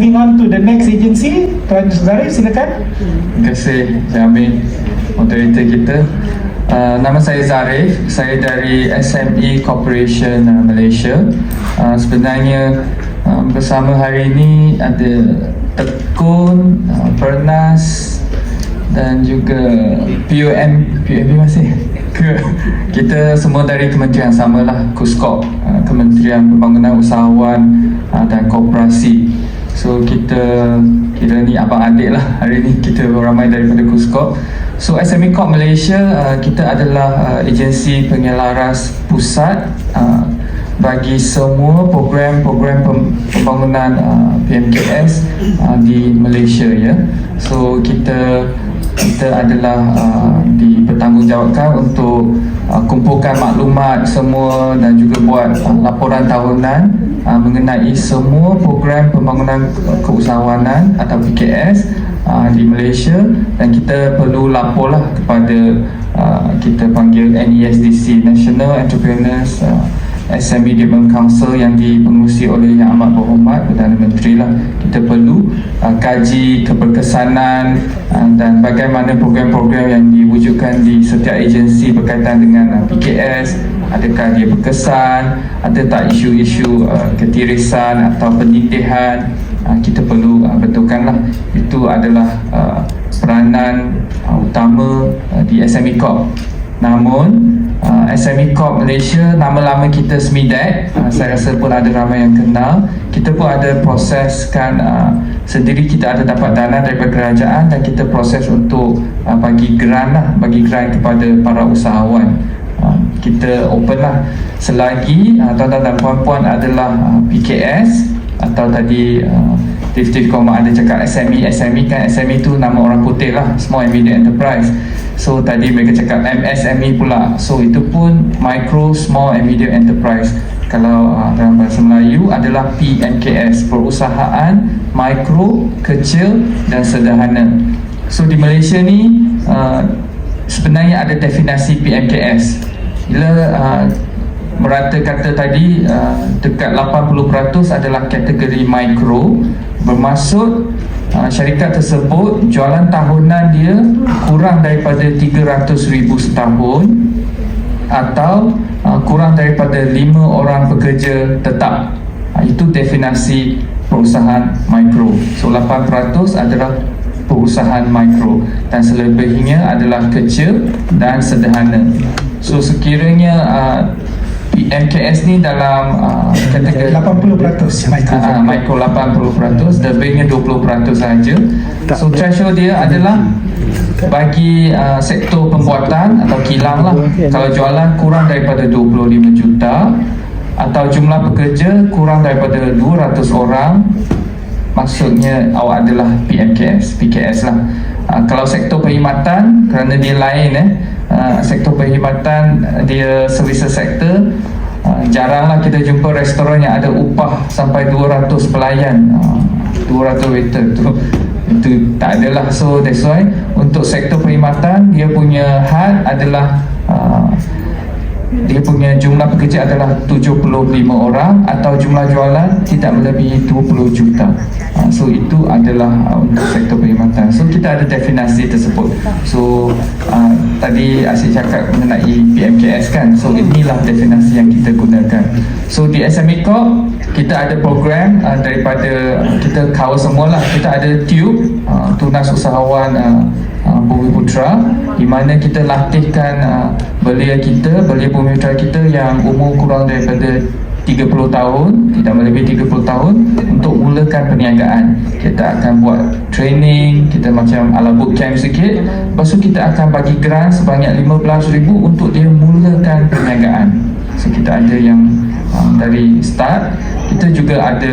moving on to the next agency. Tuan Zarif, silakan. Terima kasih Jamil, moderator kita. Nama saya Zarif, saya dari SME Corporation Malaysia. Sebenarnya bersama hari ini ada Tekun, Pernas dan juga PUMB masih kita semua dari kementerian samalah, KUSKOP, Kementerian Pembangunan Usahawan dan Koperasi. So kita ni abang adik lah hari ni, kita ramai daripada KUSKOP. So SME Corp Malaysia, kita adalah agensi penyelaras pusat bagi semua program-program pembangunan PMKS di Malaysia, ya. So kita adalah dipertanggungjawabkan untuk kumpulkan maklumat semua dan juga buat laporan tahunan mengenai semua program pembangunan keusahawanan atau PKS di Malaysia, dan kita perlu laporlah kepada kita panggil NESDC, National Entrepreneurs SME Development Council, yang dipengerusi oleh Yang Amat Berhormat Perdana Menteri lah. Kita perlu kaji keberkesanan dan bagaimana program-program yang diwujudkan di setiap agensi berkaitan dengan PKS, adakah dia berkesan, ada tak isu-isu ketirisan atau penindihan. Kita perlu betulkanlah. Itu adalah peranan utama di SME Corp. Namun SME Corp Malaysia, nama lama kita SMEDAC, saya rasa pun ada ramai yang kenal. Kita pun ada proseskan sendiri, kita ada dapat dana daripada kerajaan dan kita proses untuk bagi grant kepada para usahawan. Kita open lah selagi tuan-tuan dan puan-puan adalah PKS atau tadi Tiff Komar ada cakap SME kan, SME tu nama orang putih lah, Small and Medium Enterprise. So tadi mereka cakap MSME pula, so itu pun Micro, Small and Medium Enterprise. Kalau dalam bahasa Melayu adalah PMKS, Perusahaan Mikro, Kecil dan Sederhana. So di Malaysia ni sebenarnya ada definisi PMKS. Bila merata kata tadi dekat 80% adalah kategori mikro, bermaksud syarikat tersebut jualan tahunan dia kurang daripada 300,000 setahun atau kurang daripada 5 orang pekerja tetap. Itu definisi perusahaan mikro. So 8% adalah perusahaan mikro dan selebihnya adalah kecil dan sederhana. So sekiranya PMKS ni dalam kategori 80% mikro 80%, lebihnya 20% saja. So threshold dia adalah bagi sektor pembuatan atau kilang lah. Kalau jualan kurang daripada 25 juta atau jumlah pekerja kurang daripada 200 orang, maksudnya awak adalah PKS lah. Kalau sektor perkhidmatan, kerana dia lain sektor perkhidmatan dia services sector, jaranglah kita jumpa restoran yang ada upah sampai 200 pelayan, 200 waiter itu tak adalah. So that's why untuk sektor perkhidmatan dia punya had adalah dia punya jumlah pekerja adalah 75 orang atau jumlah jualan tidak melebihi 20 juta. So itu adalah untuk sektor perkhidmatan. So kita ada definisi tersebut. So tadi Asyik cakap mengenai PMKS kan. So inilah definisi yang kita gunakan. So di SME Corp kita ada program daripada kita cover semualah. Kita ada tube Tunas Usahawan Bumiputra, di mana kita latihkan belia Bumiputra kita yang umur kurang daripada 30 tahun, tidak melebihi 30 tahun, untuk mulakan perniagaan. Kita akan buat training, kita macam ala bootcamp sikit. Lepas tu kita akan bagi grant sebanyak 15,000 untuk dia mulakan perniagaan. So kita ada yang dari start. Kita juga ada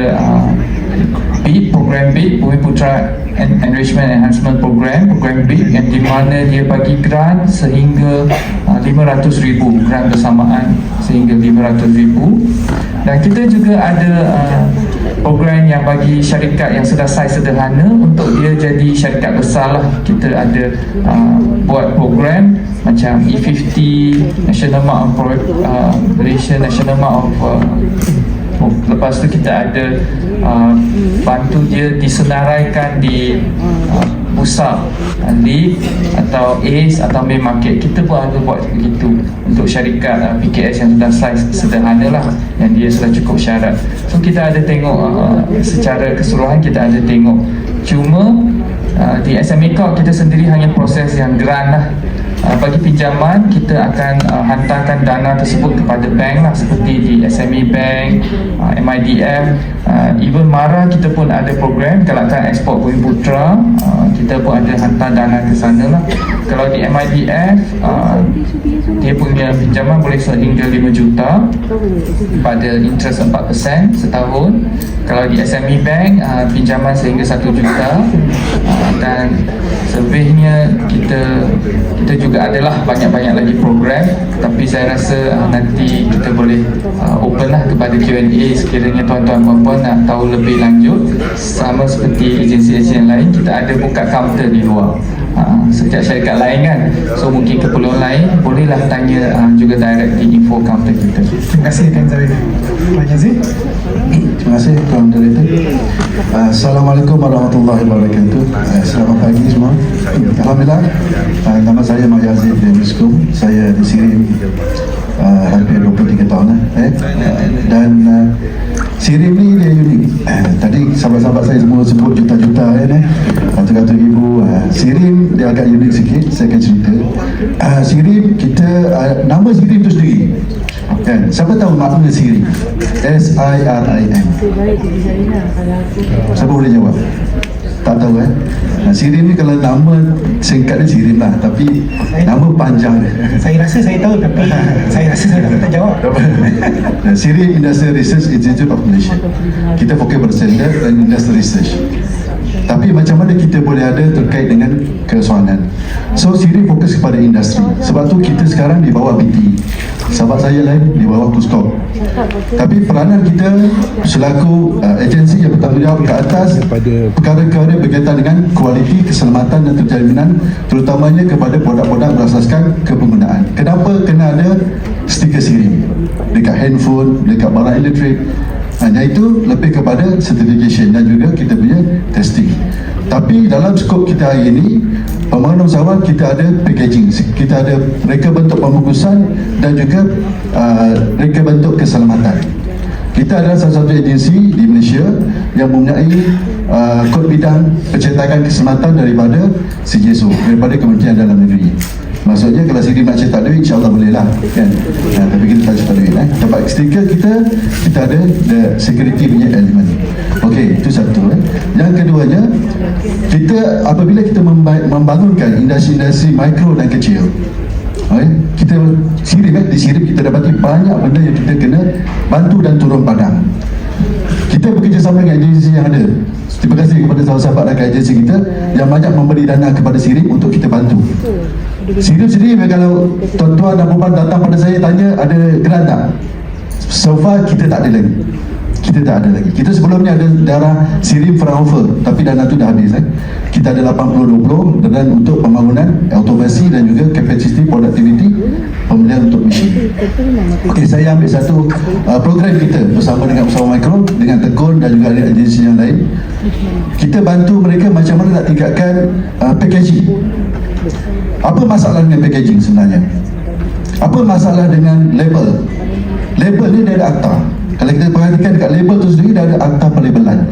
program BID, Bumiputra Enrichment Enhancement Program BID, yang di mana dia bagi grant sehingga 500,000 grant bersamaan sehingga 500,000. Dan kita juga ada program yang bagi syarikat yang sudah saiz sederhana untuk dia jadi syarikat besar lah. Kita ada buat program macam E50, National Mark of Malaysia, National Mark of Lepas tu kita ada bantu dia disenaraikan di pusat lead atau ACE atau main market. Kita pun ada buat begitu untuk syarikat PKS yang sudah size sederhana lah, yang dia sudah cukup syarat. So kita ada tengok secara keseluruhan, kita ada tengok. Cuma di SME Corp kita sendiri hanya proses yang grant lah. Bagi pinjaman, kita akan hantarkan dana tersebut kepada bank lah, seperti di SME Bank, MIDF, even MARA kita pun ada program Galakkan Ekspor Bumi Putra, kita pun ada hantar dana ke sana lah. Kalau di MIDF, dia punya pinjaman boleh sehingga 5 juta pada interest 4% setahun. Kalau di SME Bank, pinjaman sehingga 1 juta, dan selebihnya kita juga adalah banyak-banyak lagi program, tapi saya rasa nanti kita boleh open lah kepada Q&A sekiranya tuan-tuan puan-puan nak tahu lebih lanjut. Sama seperti agensi-agensi yang lain, kita ada buka kaunter di luar. Setiap syarikat lain kan, so mungkin keperluan lain bolehlah tanya juga direct di info kaunter kita. Terima kasih Tuan Zarif. Pak Yazid. Terima kasih Tuan Director. Assalamualaikum warahmatullahi wabarakatuh. Selamat pagi semua. Alhamdulillah, nama saya Mak Yazid bin Miskum. Saya di SIRIM hampir 23 tahun dan SIRIM ni dia unik. Tadi sahabat-sahabat saya semua sebut juta-juta ratus-ratus ribu. SIRIM dia agak unik sikit. Saya akan cerita. SIRIM kita, nama SIRIM tu sendiri kan, siapa tahu makna SIRIM? S-I-R-I-M. Siapa boleh jawab? Tak tahu SIRIM ni kalau nama singkat dia SIRIM lah, tapi nama panjang dia. Saya rasa saya tahu, tapi saya rasa saya tak jawab. SIRIM Industrial Research Institute of Malaysia. Kita fokus pada standard dan industrial research. Tapi macam mana kita boleh ada terkait dengan kesoalan. So SIRIM fokus kepada industri. Sebab tu kita sekarang di bawah BT. Sahabat saya lain di bawah Puskop. Tapi peranan kita selaku agensi yang bertanggungjawab ke atas perkara-perkara berkaitan dengan kualiti, keselamatan dan terjaminan, terutamanya kepada produk-produk berasaskan kepenggunaan. Kenapa kena ada stiker SIRIM dekat handphone, dekat barang elektrik? Hanya itu lebih kepada certification dan juga kita punya testing. Tapi dalam skop kita hari ini, pembangunan usahawan, kita ada packaging, kita ada reka bentuk pembungkusan dan juga reka bentuk keselamatan. Kita adalah salah satu agensi di Malaysia yang mempunyai kod bidang pencetakan keselamatan daripada CJSO, daripada Kementerian Dalam Negeri. Maksudnya kalau SIRIM nak cetak duit, insyaAllah boleh lah kan? Tapi kita tak cetak duit tempat stiker kita ada the security punya element. Okey, itu satu Yang keduanya, kita apabila kita membangunkan industri-industri mikro dan kecil, kita SIRIM di SIRIM kita dapati banyak benda yang kita kena bantu dan turun padang. Kita bekerjasama dengan agensi yang ada. Terima kasih kepada sahabat-sahabat rakan agensi kita yang banyak memberi dana kepada SIRIM untuk kita bantu. SIRIM sendiri, kalau tuan-tuan dan puan datang pada saya tanya ada grant tak? So far kita tak ada lagi. Kita sebelum ni ada darah SIRIM Fraunhofer, tapi dana tu dah habis. Kita ada 80-20 dan untuk pembangunan automasi dan juga capacity productivity pembelian untuk mesin. Okey, saya ambil satu program kita bersama dengan usahawan mikro, dengan Tekun dan juga agensi yang lain. Kita bantu mereka macam mana nak tingkatkan packaging. Apa masalah dengan packaging sebenarnya? Apa masalah dengan label? Label ni dia ada akta. Kalau kita perhatikan dekat label tu sendiri, dia ada akta pelabelan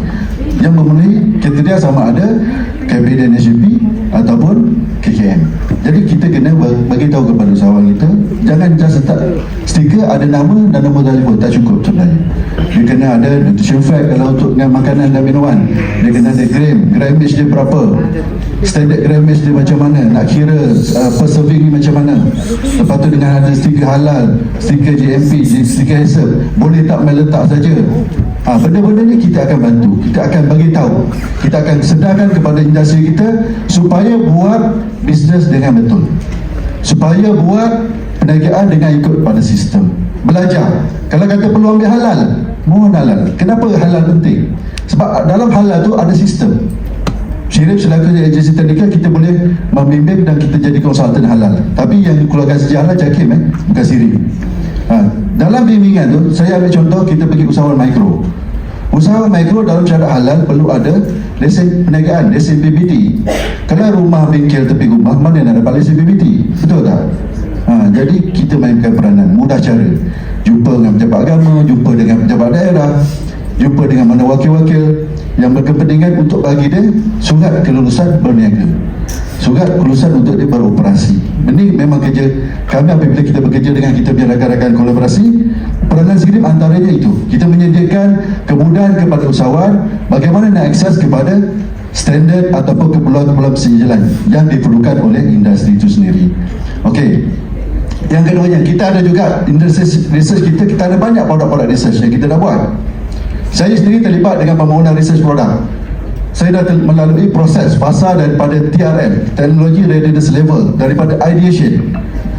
yang memenuhi kriteria sama ada KPD NSGP ataupun KKM. Jadi kita kena bagi tahu kepada usahawan kita, jangan just letak stiker ada nama dan nombor telefon, tak cukup sebenarnya. Dia kena ada nutrition fact kalau untuk dengan makanan dan minuman. Dia kena ada grammage dia berapa, standard grammage dia macam mana, nak kira per serving ni macam mana. Lepas tu dengan ada stiker halal, stiker GMP, stiker HACCP, boleh tak main letak saja. Benda-benda ni kita akan bantu, kita akan bagi tahu, kita akan sedarkan kepada industri kita supaya buat bisnes dengan betul, supaya buat perniagaan dengan ikut pada sistem. Belajar, kalau kata perlu ambil halal, mohon halal. Kenapa halal penting? Sebab dalam halal tu ada sistem. SIRIM selaku agensi teknikal, kita boleh membimbing dan kita jadi konsultan halal. Tapi yang dikeluarkan sejarah JAKIM bukan SIRIM. Dalam bimbingan tu, saya ambil contoh kita pergi usahawan mikro. Usahawan mikro dalam syarat halal perlu ada lesen perniagaan, lesen PBT. Kalau rumah bengkel tepi rumah, mana nak dapat lesen PBT? Betul tak? Jadi kita mainkan peranan, mudah cara. Jumpa dengan pejabat agama, jumpa dengan pejabat daerah, jumpa dengan mana wakil-wakil yang berkepentingan untuk bagi dia surat kelulusan berniaga, surat kelulusan untuk dia beroperasi. Ini memang kerja kami apabila kita bekerja dengan kita punya rakan-rakan kolaborasi. Peranan SIRIM antaranya itu, kita menyediakan kemudahan kepada usahawan bagaimana nak akses kepada standard ataupun keperluan-keperluan penjalan yang diperlukan oleh industri itu sendiri. Okey. Yang keduanya, kita ada juga industri research kita ada banyak produk-produk research yang kita dah buat. Saya sendiri terlibat dengan pembangunan research produk. Saya dah melalui proses fasa daripada TRL, Technology Readiness Level, daripada ideation,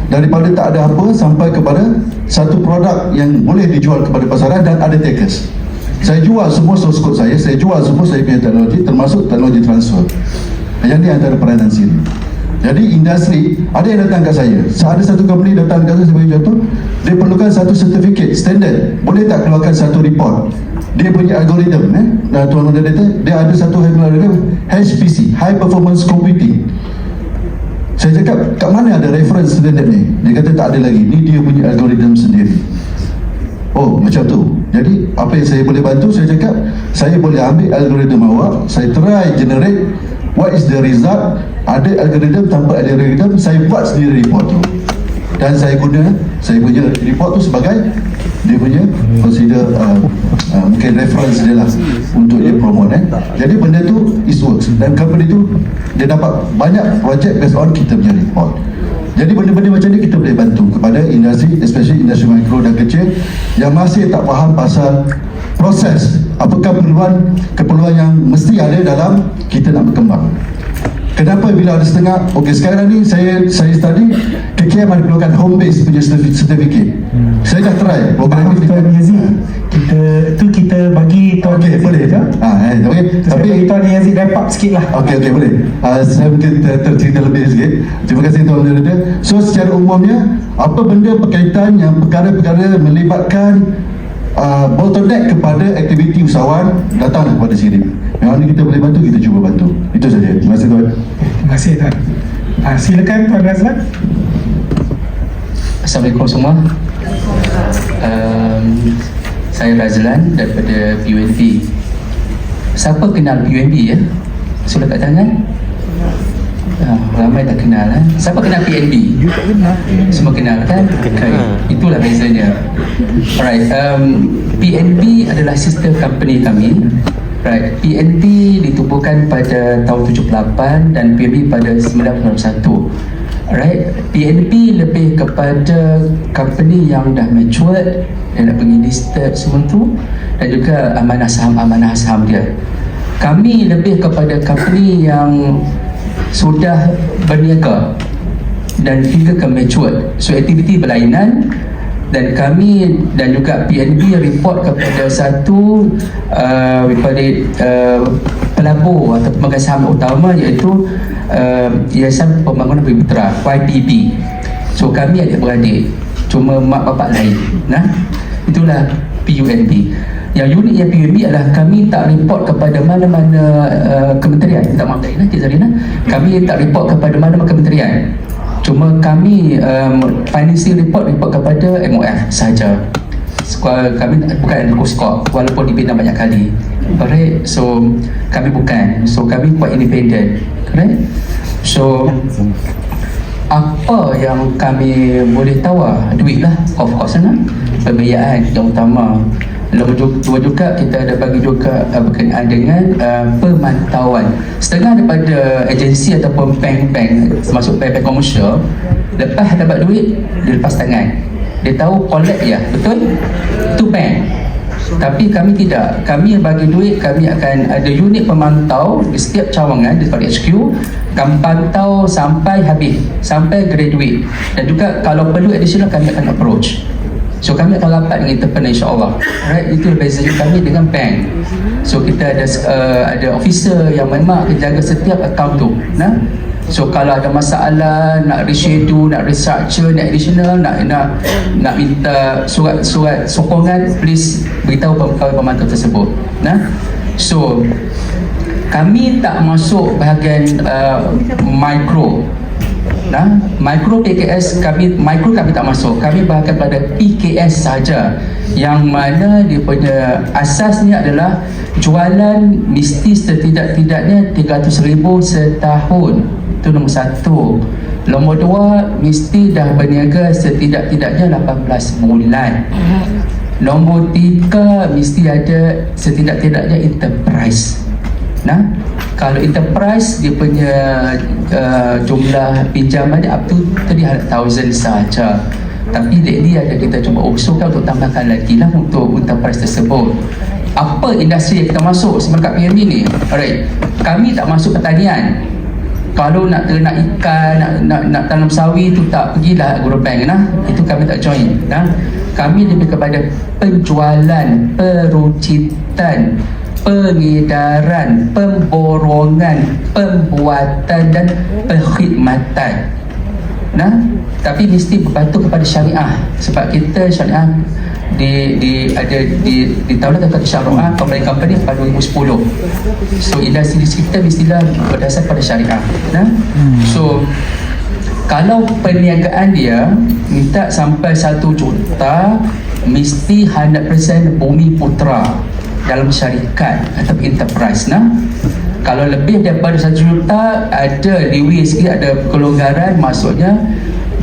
daripada tak ada apa sampai kepada satu produk yang boleh dijual kepada pasaran dan ada takers. Saya jual semua source code saya jual semua saya punya teknologi termasuk teknologi transfer. Yang ini antara peranan sini. Jadi industri, ada yang datang kat saya, ada satu company datang kat saya sebagai contoh, dia perlukan satu sertifikat standard, boleh tak keluarkan satu report. Dia punya algoritma, tuan moderator, dia ada satu algoritma HPC, High Performance Computing. Saya cakap, kat mana ada reference standard ni? Dia kata tak ada lagi, ni dia punya algoritma sendiri. Oh, macam tu. Jadi, apa yang saya boleh bantu, saya cakap, saya boleh ambil algoritma awak, saya try generate what is the result. Ada algoritma, tanpa algoritma, saya buat sendiri report tu. Dan saya guna, saya punya report tu sebagai dia punya consider mungkin reference dia lah untuk dia promote. Jadi benda tu is works, dan company tu dia dapat banyak projek based on kita punya report. Jadi benda-benda macam ni kita boleh bantu kepada industri, especially industri mikro dan kecil yang masih tak faham pasal proses, apakah keperluan yang mesti ada dalam kita nak berkembang. Kenapa bila ada setengah, okey sekarang ni saya study KKM ada perlukan home base punya certificate. Saya dah try program ni. Tuan Yazid, kita bagi Tuan Okey, Yazid, boleh. tak? Okey. Tapi Tuan Yazid wrap up sikit lah. Okey, boleh. Saya mungkin tercerita lebih sikit. Terima kasih Tuan Moderator. So secara umumnya, apa benda berkaitan yang perkara-perkara melibatkan bottleneck kepada aktiviti usahawan, datanglah kepada SIRIM. Yang mana kita boleh bantu, kita cuba bantu. Itu saja. Terima kasih Tuan. Terima kasih Tuan. Silakan Tuan Razlan. Assalamualaikum semua. Saya Razlan daripada PUNB. Siapa kenal PUNB ya? Sudah kat tangan? Ramai tak kenal kan? Siapa kenal PNB? Semua kenal kan? Okay. Itulah bezanya. Alright, PNB adalah sister company kami. Right, PNB ditubuhkan pada tahun 78 dan PNB pada 1991. Right, PNB lebih kepada company yang dah matured dan dah pergi listed semua tu, dan juga amanah saham dia. Kami lebih kepada company yang sudah berniaga dan hingga ke matured. So aktiviti berlainan, dan kami dan juga PNB report kepada satu pelabur atau pemegang saham utama, iaitu Yayasan Pembangunan Bumi Putera, YPB. So kami adik-beradik, cuma mak bapak lain. Itulah PUNB. Yang uniknya PUNB adalah kami tak report kepada mana-mana kementerian. Minta maaf Cik Zarina, kami tak report kepada mana-mana kementerian. Cuma kami financial report kepada MOF sahaja. Kami bukan Ecoskop, walaupun dibina banyak kali. Correct? So kami bukan. So kami quite independent. Correct? So apa yang kami boleh tawar? Duit lah, of course lah. Pembiayaan yang utama. Lalu juga kita ada bagi juga berkenaan dengan pemantauan. Setengah daripada agensi ataupun bank-bank, termasuk bank-bank komersial, lepas dapat duit, dia lepas tangan. Dia tahu collect ya, betul? Itu bank. Tapi kami tidak. Kami bagi duit, kami akan ada unit pemantau di setiap cawangan di tempat HQ. Kami pantau sampai habis, sampai graduate. Dan juga kalau perlu additional, kami akan approach. So kami akan rapat dengan entrepreneur, insyaAllah. Right, itu bezanya kami dengan bank. So kita ada officer yang memang akan jaga setiap account tu. So kalau ada masalah, nak reschedule, nak restructure, nak additional, nak minta surat sokongan, please beritahu pegawai pemantau tersebut. So kami tak masuk bahagian micro. Micro PKS kami tak masuk. Kami bahagian pada PKS saja, yang mana dia punya asasnya adalah jualan mesti setidak-tidaknya 300,000 setahun. Itu nombor satu. Nombor dua, mesti dah berniaga setidak-tidaknya 18 bulan. Nombor tiga, mesti ada setidak-tidaknya enterprise. Kalau enterprise, dia punya jumlah pinjaman dia up to 300,000 saja. Tapi lately kita cuba usulkan untuk tambahkan lagi lah untuk enterprise tersebut. Apa industri yang kita masuk sebenarnya kat PMB ni? Alright, kami tak masuk pertanian. Kalau nak ternak ikan, nak tanam sawi, tu tak, pergilah Agrobank. Itu kami tak join. Kami lebih kepada penjualan, peruncitan, pengedaran, pemborongan, pembuatan dan perkhidmatan. Tapi mesti berpatuh kepada syariah, sebab kita syariah ditawarkan kepada syariah company pada 2010. So industri kita mestilah berdasar pada syariah. So kalau perniagaan dia minta sampai 1 juta, mesti 100% bumi putra dalam syarikat atau enterprise. Kalau lebih daripada 1 juta, ada leeway sikit, ada kelonggaran. Maksudnya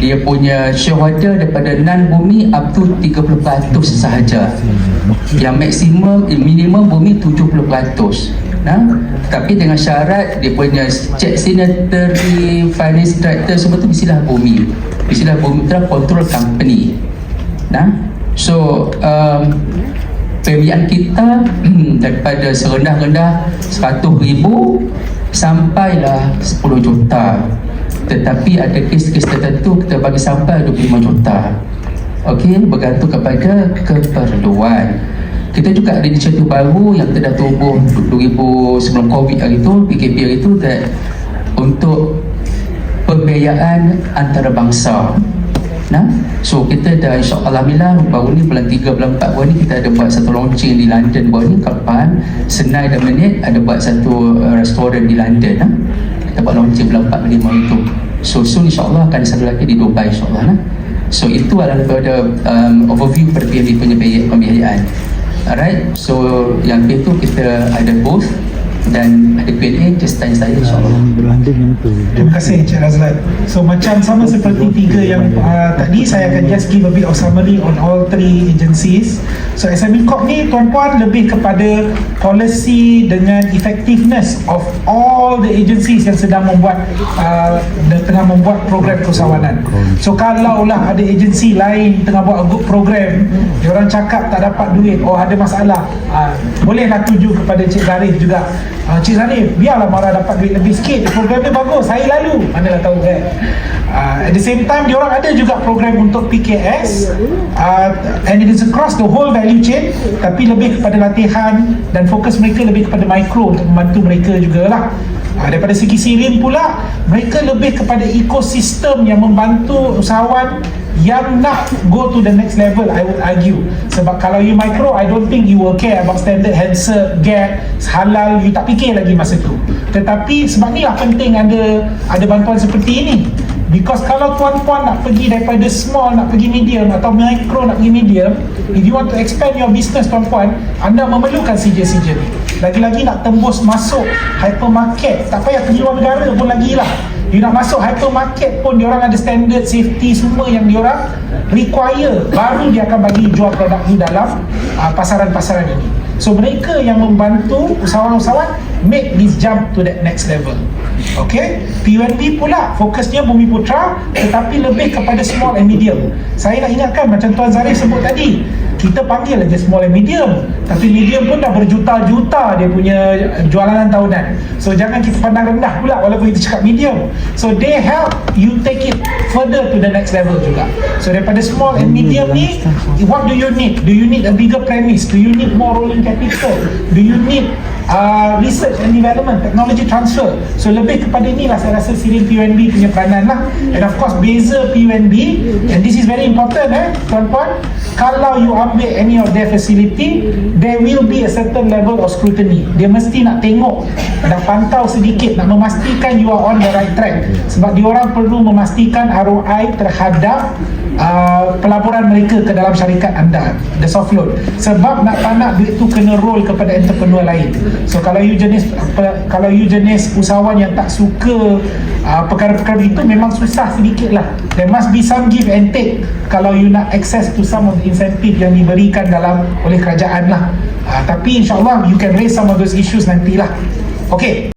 dia punya shareholder daripada non-bumi up to 30% sahaja. Yang maksimum, minimum bumi 70%. Tapi dengan syarat dia punya check signatory, finance director, semua tu mestilah bumi. Mestilah bumi putra control company. So pembiayaan kita daripada serendah-rendah 100,000 sampailah 10 juta. Tetapi ada kes-kes tertentu kita bagi sampai 25 juta. Okey, bergantung kepada keperluan. Kita juga ada inisiatif baru yang kita dah tubuh 2000 sebelum COVID hari tu, PKP hari tu, untuk pembiayaan antarabangsa. So kita dah insyaAllah baru ni bulan 3, bulan 4 baru ni kita ada buat satu launching di London baru ni. Kalau faham, Senai dan Menit ada buat satu restoran di London. Kita buat launching bulan 4 dan 5 itu. So soon insyaAllah akan satu lagi di Dubai insyaAllah. So itu adalah daripada overview pada PMB punya pembiayaan. Alright, so yang itu kita ada booth dan ada Q&A, just tanya saya insyaAllah. Terima kasih Encik Razlan. So macam sama seperti tiga yang tadi, saya akan just give a bit of summary on all three agencies. So SME Corp ni tuan-puan lebih kepada policy dengan effectiveness of all the agencies yang sedang membuat tengah membuat program keusahawanan. So kalaulah ada agensi lain tengah buat good program, diorang cakap tak dapat duit, ada masalah, bolehlah tuju kepada Encik Zarif juga. Cik Zarif, biarlah Mara dapat duit lebih sikit, program dia bagus, saya lalu, manalah tahu kan. At the same time, diorang ada juga program untuk PKS, and it is across the whole value chain, tapi lebih kepada latihan dan fokus mereka lebih kepada mikro untuk membantu mereka jugalah. Daripada segi Sirin pula, mereka lebih kepada ekosistem yang membantu usahawan yang nak go to the next level, I would argue. Sebab kalau you micro, I don't think you will care about standard, handset, gap, halal, you tak fikir lagi masa tu. Tetapi sebab ni lah penting ada bantuan seperti ini. Because kalau tuan-puan nak pergi daripada small nak pergi medium atau micro nak pergi medium, if you want to expand your business tuan-puan, anda memerlukan CJ ni. Lagi-lagi nak tembus masuk hypermarket, tak payah pergi luar negara pun lagi lah. You nak masuk hypermarket pun diorang ada standard safety semua yang diorang require, baru dia akan bagi jual produk ni dalam pasaran-pasaran ini. So mereka yang membantu usahawan-usahawan make this jump to that next level. Okay, PUNB pula fokusnya Bumi Putra tetapi lebih kepada small and medium. Saya nak ingatkan macam Tuan Zarif sebut tadi, kita panggil aja small and medium, tapi medium pun dah berjuta-juta dia punya jualan tahunan. So jangan kita pandang rendah pula walaupun kita cakap medium. So they help you take it further to the next level juga. So daripada small and medium ni, what do you need? Do you need a bigger premise? Do you need more rolling capital? Do you need research and development, technology transfer? So lebih kepada inilah saya rasa Sirin PUNB punya peranan lah. And of course beza PUNB, and this is very important tuan-puan, kalau you ambil any of their facility, there will be a certain level of scrutiny. Dia mesti nak tengok, nak pantau sedikit, nak memastikan you are on the right track. Sebab diorang perlu memastikan ROI terhadap pelaburan mereka ke dalam syarikat anda, the soft loan. Sebab tak nak duit tu kena roll kepada entrepreneur lain. So kalau you jenis usahawan yang tak suka perkara-perkara itu, memang susah sedikit lah. There must be some give and take kalau you nak access to some of the incentive yang diberikan oleh kerajaan lah. Tapi insyaAllah you can raise some of those issues nantilah. Okay.